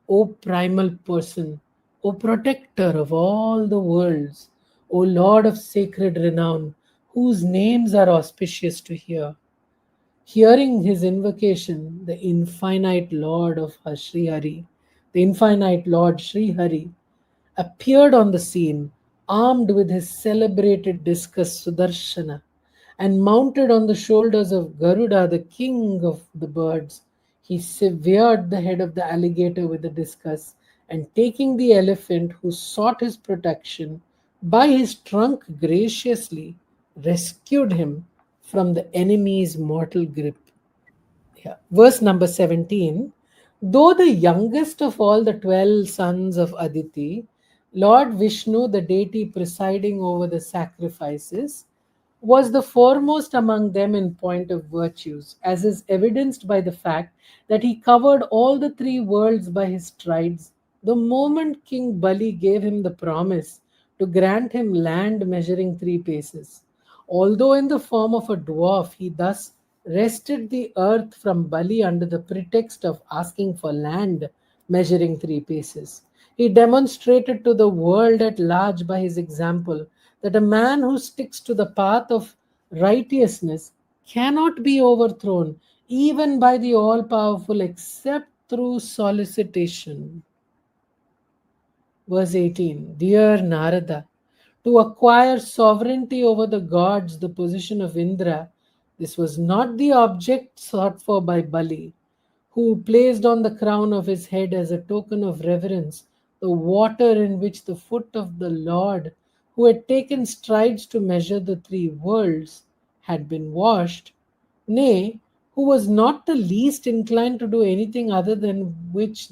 O primal person, O protector of all the worlds, O Lord of sacred renown, whose names are auspicious to hear. Hearing his invocation, the infinite Lord of Sri Hari, the infinite Lord Sri Hari, appeared on the scene, armed with his celebrated discus Sudarshana, and mounted on the shoulders of Garuda, the king of the birds. He severed the head of the alligator with the discus, and taking the elephant who sought his protection, by his trunk graciously rescued him from the enemy's mortal grip. Yeah. Verse number 17. Though the youngest of all the 12 sons of Aditi, Lord Vishnu, the deity presiding over the sacrifices, was the foremost among them in point of virtues, as is evidenced by the fact that he covered all the three worlds by his strides the moment King Bali gave him the promise to grant him land measuring 3 paces. Although in the form of a dwarf, he thus wrested the earth from Bali under the pretext of asking for land measuring 3 paces. He demonstrated to the world at large by his example that a man who sticks to the path of righteousness cannot be overthrown even by the all powerful except through solicitation. Verse 18. Dear Narada, to acquire sovereignty over the gods, the position of Indra, this was not the object sought for by Bali, who placed on the crown of his head as a token of reverence the water in which the foot of the Lord, who had taken strides to measure the three worlds, had been washed, nay, who was not the least inclined to do anything other than which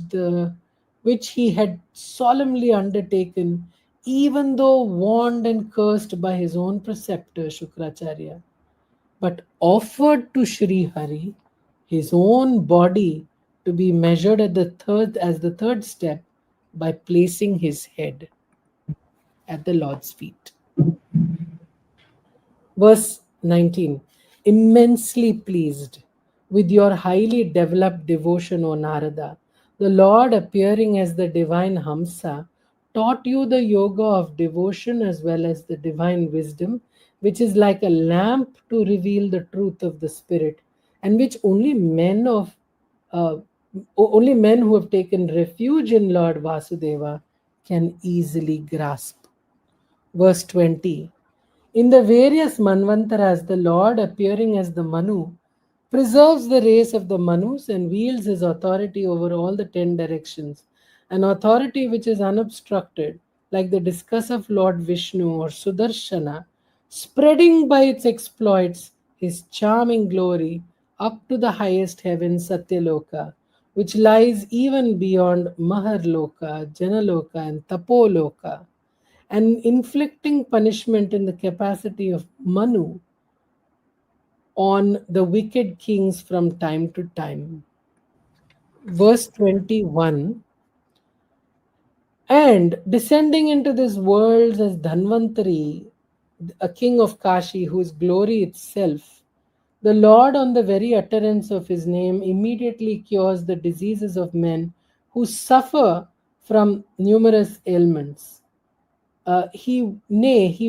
he had solemnly undertaken, even though warned and cursed by his own preceptor Shukracharya, but offered to Sri Hari his own body to be measured at the third step by placing his head at the Lord's feet. Verse 19. Immensely pleased with your highly developed devotion, O Narada, the Lord, appearing as the divine Hamsa, taught you the yoga of devotion as well as the divine wisdom, which is like a lamp to reveal the truth of the Spirit, and which uh, only men who have taken refuge in Lord Vasudeva can easily grasp. Verse 20. In the various Manvantaras, the Lord appearing as the Manu preserves the race of the Manus and wields his authority over all the 10 directions, an authority which is unobstructed, like the discus of Lord Vishnu or Sudarshana, spreading by its exploits his charming glory up to the highest heaven Satyaloka, which lies even beyond Maharloka, Janaloka, and Tapoloka, and inflicting punishment in the capacity of Manu on the wicked kings from time to time. Verse 21. And descending into this world as Dhanvantari, a king of Kashi, whose glory itself, the Lord, on the very utterance of his name, immediately cures the diseases of men who suffer from numerous ailments. He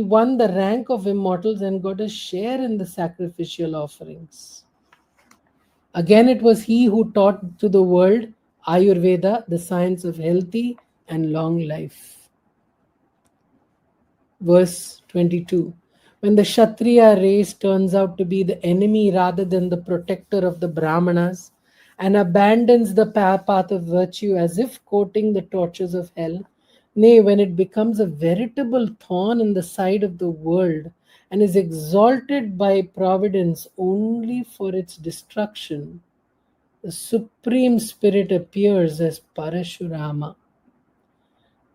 won the rank of immortals and got a share in the sacrificial offerings. Again, it was he who taught to the world Ayurveda, the science of healthy and long life. Verse 22. When the Kshatriya race turns out to be the enemy rather than the protector of the Brahmanas and abandons the path of virtue as if courting the tortures of hell, nay, when it becomes a veritable thorn in the side of the world and is exalted by providence only for its destruction, the Supreme Spirit appears as Parashurama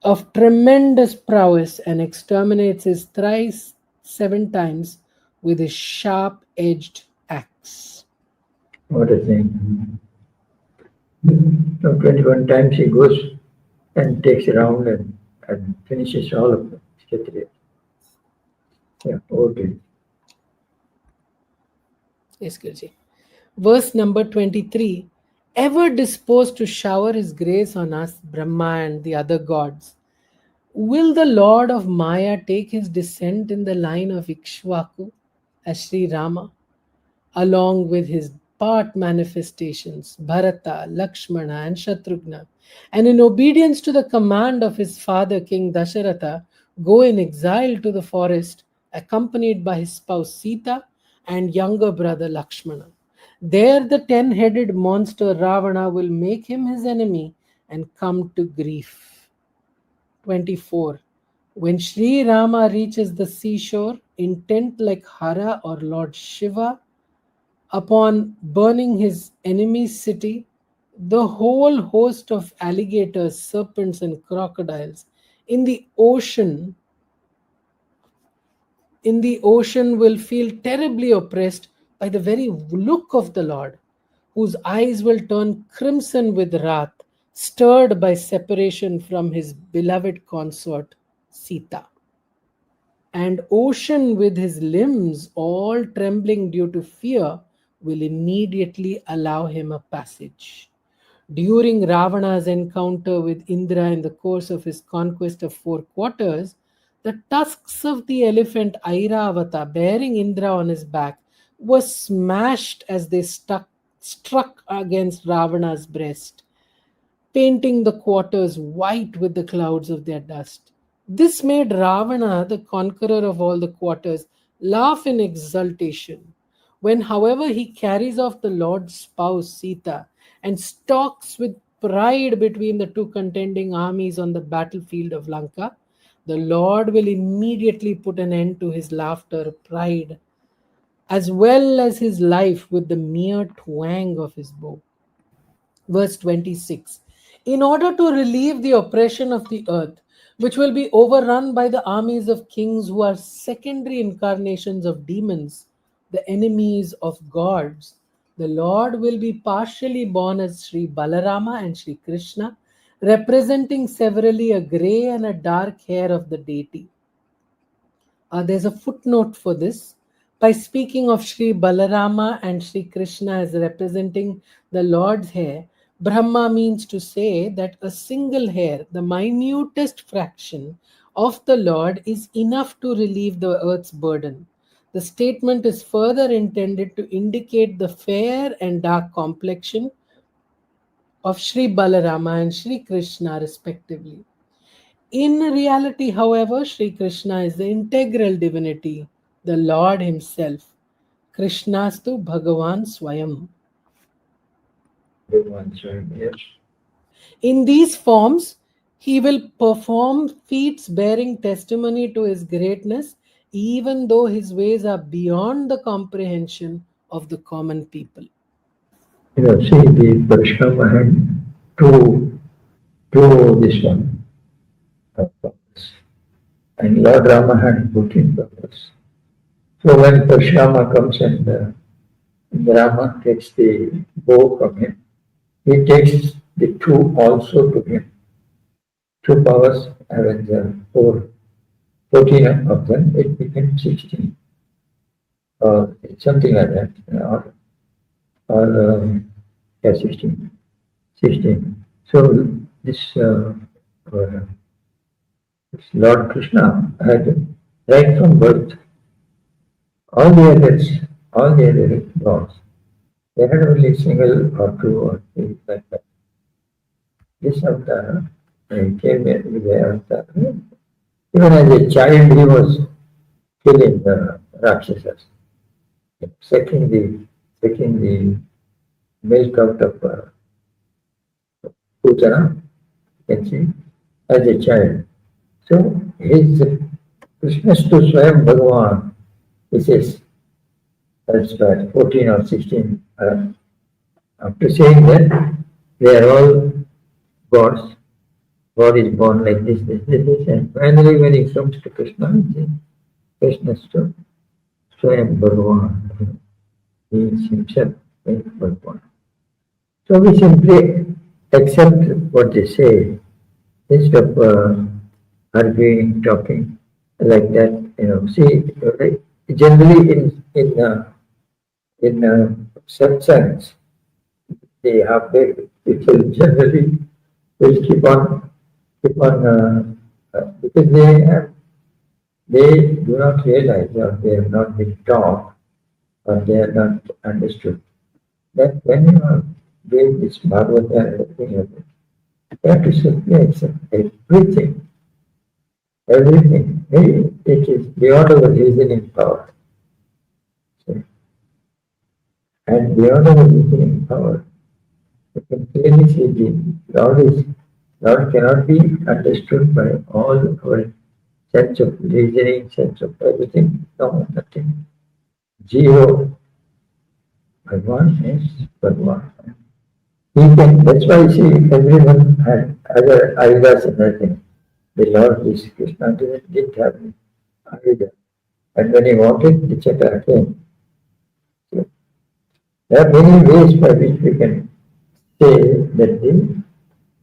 of tremendous prowess and exterminates his thrice 7 times with his sharp edged axe. What a thing. So 21 times he goes and takes around and finishes all of them. Kshatriya. Yeah, okay. Yes, Guruji. Verse number 23. Ever disposed to shower his grace on us, Brahma and the other gods, will the Lord of Maya take his descent in the line of Ikshvaku as Sri Rama, along with his part manifestations, Bharata, Lakshmana, and Shatrughna, and in obedience to the command of his father, King Dasharatha, go in exile to the forest, accompanied by his spouse Sita and younger brother Lakshmana. There, the 10 headed monster Ravana will make him his enemy and come to grief. 24. When Sri Rama reaches the seashore, intent like Hara or Lord Shiva, upon burning his enemy's city, the whole host of alligators, serpents, and crocodiles in the ocean will feel terribly oppressed by the very look of the Lord, whose eyes will turn crimson with wrath, stirred by separation from his beloved consort Sita. And ocean, with his limbs all trembling due to fear, will immediately allow him a passage. During Ravana's encounter with Indra in the course of his conquest of 4 quarters, the tusks of the elephant Airavata, bearing Indra on his back, were smashed as they struck against Ravana's breast, painting the quarters white with the clouds of their dust. This made Ravana, the conqueror of all the quarters, laugh in exultation. When, however, he carries off the Lord's spouse Sita and stalks with pride between the two contending armies on the battlefield of Lanka, the Lord will immediately put an end to his laughter, pride, as well as his life with the mere twang of his bow. Verse 26. In order to relieve the oppression of the earth, which will be overrun by the armies of kings who are secondary incarnations of demons, the enemies of gods, the Lord will be partially born as Sri Balarama and Sri Krishna, representing severally a grey and a dark hair of the deity. There's a footnote for this. By speaking of Sri Balarama and Sri Krishna as representing the Lord's hair, Brahma means to say that a single hair, the minutest fraction of the Lord, is enough to relieve the earth's burden. The statement is further intended to indicate the fair and dark complexion of Sri Balarama and Sri Krishna, respectively. In reality, however, Sri Krishna is the integral divinity the Lord Himself, Krishnastu Bhagavan Swayam. Bhagavan Swami, yes. In these forms, He will perform feats bearing testimony to His greatness, even though His ways are beyond the comprehension of the common people. See, the Parashurama had two this one purpose, and Lord Rama had 14 purpose. So when Parashurama comes and Rama takes the bow from him, he takes the two also to him. Two powers, and four, 14 of them, it became 16, or something like that, or yeah, 16. 16. So this, uh, this Lord Krishna had right from birth, all the others, all the other gods, they had only single or two or three like that. This avatar came with the avatar. Even as a child, he was killing the Rakshasas, sucking the milk out of Putana, you can see, as a child. So his Krishna to Swayam Bhagavan, he says, that's right, 14 or 16. After saying that, they are all gods. God is born like this. And finally, when he comes to Krishna, he says, Krishna to Swayam Bhagavan. He is himself Bhagavan. So we simply accept what they say instead of arguing, talking like that. See, generally in satsangs, the halfway people generally will keep on because they do not realize or they have not been taught or they are not understood that when you are doing this Bhagavata and everything else, you have to simply accept everything. It is beyond our reasoning power. So, and beyond our reasoning power, you can clearly see Lord cannot be understood by all our sense of reasoning, sense of everything. No, nothing. Zero. Bhagwan is Bhagwan. That's why you see everyone had other ideas and everything. The Lord Jesus Krishna didn't have any idea. And when he wanted, the chakra came. So there are many ways by which we can say that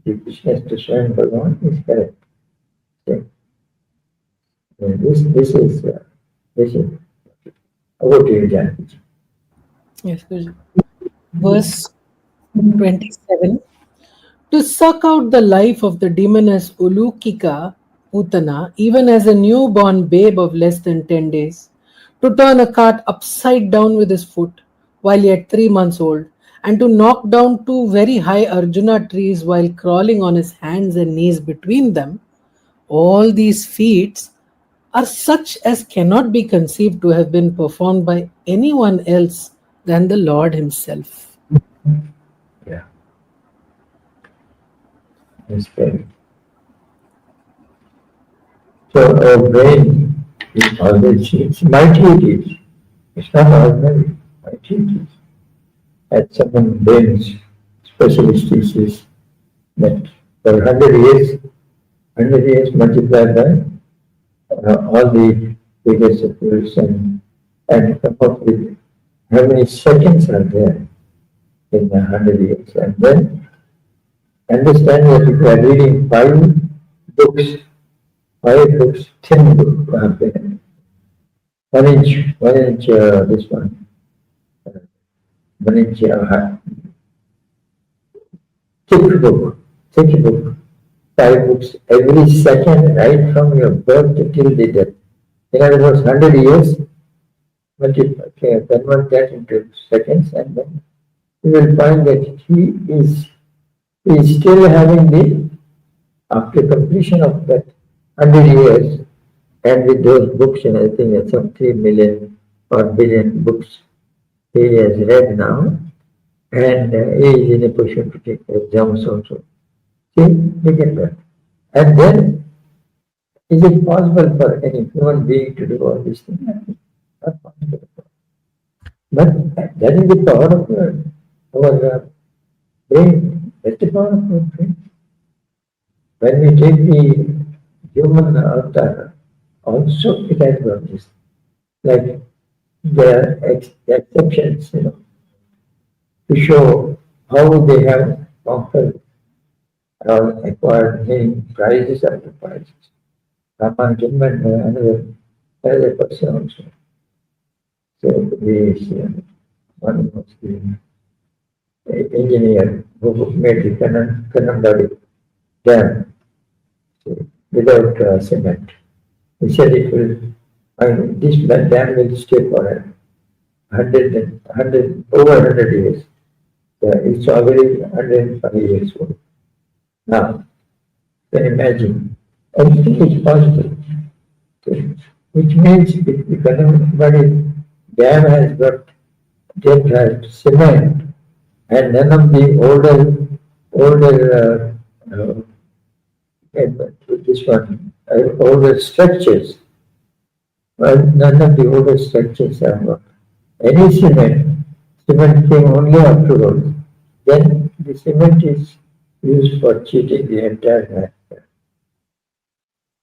the Krishna to Swayam Bhagavan is correct. So, this is about you, Janaki. Yes, Guruji. Verse 27. To suck out the life of the demoness Ulukika Putana, even as a newborn babe of less than 10 days, to turn a cart upside down with his foot while yet 3 months old, and to knock down two very high Arjuna trees while crawling on his hands and knees between them, all these feats are such as cannot be conceived to have been performed by anyone else than the Lord Himself. Yeah, that's correct. So our brain is always, it's mighty it is. It's not ordinary, mighty it is. As someone brains specialist says that for 100 years multiplied by all the figures of years and come up with how many seconds are there in 100 years. And then understand that if you are reading books, 5 books, 10 books, 1 inch, this one, 1 inch thick book, 5 books every second, right from your birth till the death. In other words, 100 years, convert that into seconds, and then you will find that he is still having after completion of that 100 years, And with those books, and I think it's some 3 million or billion books he has read now, and he is in a position to take exams also. See, look at that. And then, is it possible for any human being to do all these things? Not possible. But that is the power of our brain. That's the power of our brain. When we take the human avatar, also it has got this. Like there are exceptions, to show how they have conquered or acquired many prizes after prizes. Raman Jimman, another person also. So this one was the engineer who made the Kanambari dam without cement. He said it will, this dam will stay for 100 years. It's already 105 years old. Now, can you imagine? Everything is possible. Which means if the Kanambari dam has got cement and none of the older structures, none of the older structures have got any cement. Cement came only afterwards. Then the cement is used for cheating the entire land.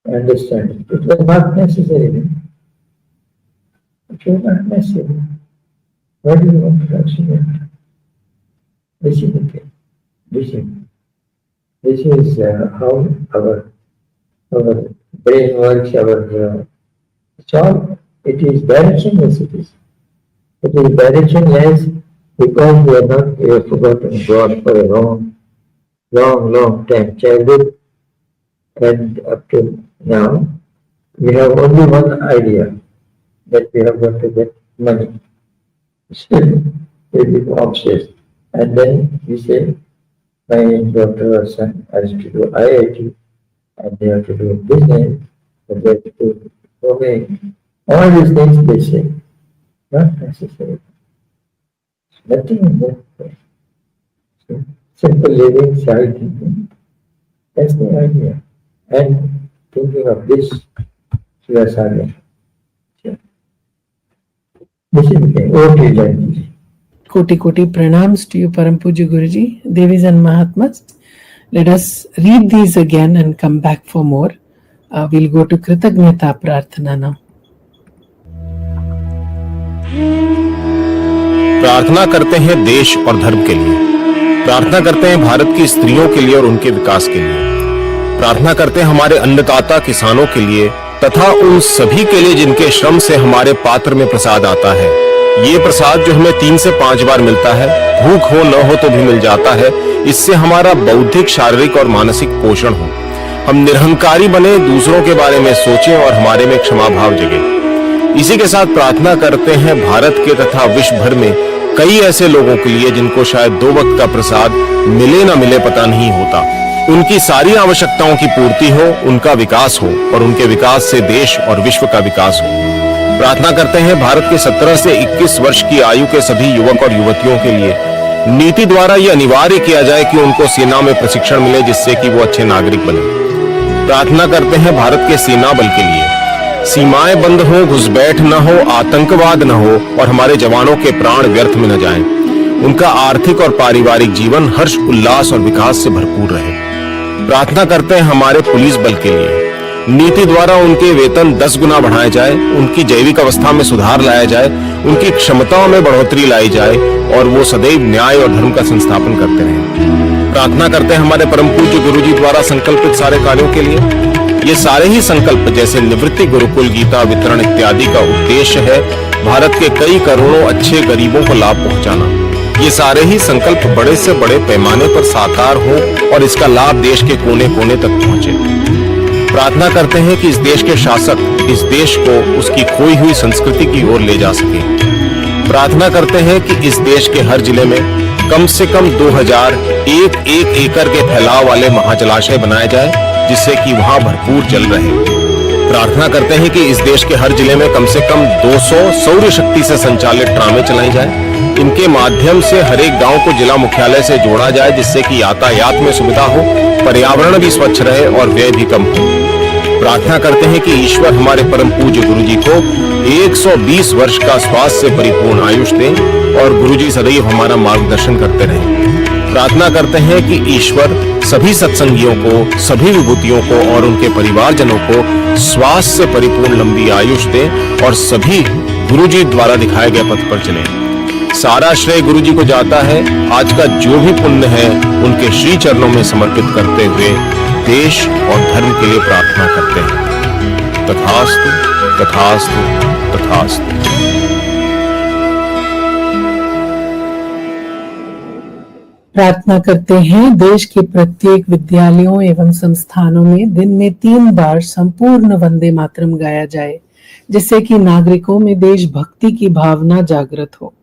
Understand? It was not necessary. It was not necessary. Why do you want to have cement? This is the thing. This is how our brain works. It is directionless. It is directionless because we have forgotten God for a long time, childhood, and up to now, we have only one idea, that we have got to get money. Still, we become obsessed. And then we say, my daughter or son has to do IIT, and they have to do business, and they have to do programming. All these things they say, not necessary. Nothing in that way. So, simple living, side thinking, that's the idea. And thinking of this, Sudhasagar. This is the thing. What is that? Koti pranams to you, Param Pujya Guruji, Devis and Mahatmas. Let us read these again and come back for more. We'll go to Kritagnata Prarthana now. प्रार्थना करते हैं देश और धर्म के लिए, प्रार्थना करते हैं भारत की स्त्रियों के लिए और उनके विकास के लिए, प्रार्थना करते हैं हमारे अन्नदाता किसानों के लिए तथा उन सभी के लिए जिनके श्रम से हमारे पात्र में प्रसाद आता है। ये प्रसाद जो हमें 3 से 5 बार मिलता है, भूख हो न हो तो भी मिल जाता है, इससे हमारा बौद्धिक, शारीरिक और मानसिक पोषण हो। हम निरहंकारी बने, दूसरों के बारे में सोचें और हमारे में क्षमा भाव जगे। इसी के साथ प्रार्थना करते हैं भारत के तथा विश्व भर में कई ऐसे लोगों के लिए जिनको शायद 2 वक्त का प्रसाद मिले ना मिले पता नहीं होता। उनकी सारी आवश्यकताओं की पूर्ति हो, उनका विकास हो और उनके विकास से देश और विश्व का विकास हो। प्रार्थना करते हैं भारत के 17 से 21 वर्ष की आयु के सभी युवक और युवतियों के लिए नीति द्वारा यह अनिवार्य किया जाए कि उनको सेना में प्रशिक्षण मिले, जिससे कि वो अच्छे नागरिक बने। प्रार्थना करते हैं भारत के सेना बल के लिए सीमाएं बंद हो, घुसपैठ न हो, आतंकवाद न हो और हमारे जवानों के प्राण व्यर्थ में न जाएं। उनका आर्थिक और पारिवारिक जीवन हर्ष, उल्लास और विकास से भरपूर रहे। प्रार्थना करते हैं हमारे पुलिस बल के लिए नीति द्वारा उनके वेतन 10 गुना बढ़ाए जाए, उनकी जैविक अवस्था में सुधार लाया जाए, उनकी क्षमताओं में बढ़ोतरी लाई जाए और वो सदैव न्याय और धर्म का संस्थापन करते रहें। प्रार्थना करते हैं हमारे परम पूज्य गुरुजी द्वारा संकल्पित सारे कार्यों के लिए। ये सारे ही संकल्प जैसे निवृत्ति, गुरुकुल, गीता वितरण इत्यादि का उद्देश्य है भारत के कई करोड़ों अच्छे गरीबों को लाभ पहुंचाना। ये सारे ही संकल्प बड़े से बड़े पैमाने पर साकार हो और इसका लाभ देश के कोने कोने तक पहुंचे। प्रार्थना करते हैं कि इस देश के शासक इस देश को उसकी खोई हुई संस्कृति की ओर ले जा सके। प्रार्थना करते हैं कि इस देश के हर जिले में कम से कम 2001 एकड़ के फैलाव वाले महाजलाशय बनाए जाए, जिससे कि वहां भरपूर जल रहे। प्रार्थना करते हैं कि इस देश के हर जिले में कम से कम 200 सौर शक्ति से संचालित ट्रामें चलाई जाएं। इनके माध्यम से हर एक गांव को जिला मुख्यालय से जोड़ा जाए, जिससे कि यातायात में सुविधा हो, पर्यावरण भी स्वच्छ रहे और व्यय भी कम हो। प्रार्थना करते हैं कि ईश्वर हमारे परम पूज्य गुरुजी को 120 वर्ष का स्वास्थ्य से परिपूर्ण आयुष दें और गुरुजी सदैव हमारा मार्गदर्शन करते रहें। प्रार्थना करते हैं कि ईश्वर सभी सत्संगियों को, सभी विभूतियों को और उनके परिवारजनों को स्वास्थ्य से परिपूर्ण लंबी आयुष दें और सभी गुरुजी द्वारा दिखाए गए पथ पर चलें। सारा श्रेय गुरुजी को जाता है। आज का जो भी पुण्य है उनके श्री चरणों में समर्पित करते हुए देश और धर्म के लिए प्रार्थना करते हैं। तथास्तु, तथास्तु, तथास्तु। प्रार्थना करते हैं देश के प्रत्येक विद्यालयों एवं संस्थानों में दिन में 3 बार संपूर्ण वंदे मातरम गाया जाए, जिससे कि नागरिकों में देशभक्ति की भावना जागृत हो।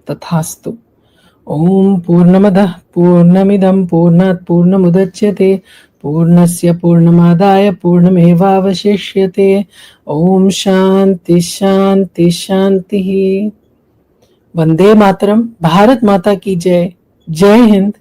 तथास्तु। ओम पूर्णमदः पूर्णमिदं पूर्णात् पूर्णमुदच्यते पूर्णस्य पूर्णमादाय पूर्णमेवावशिष्यते। ओम शांति शांति शांति। वंदे मातरम। भारत माता की जय। जय हिंद।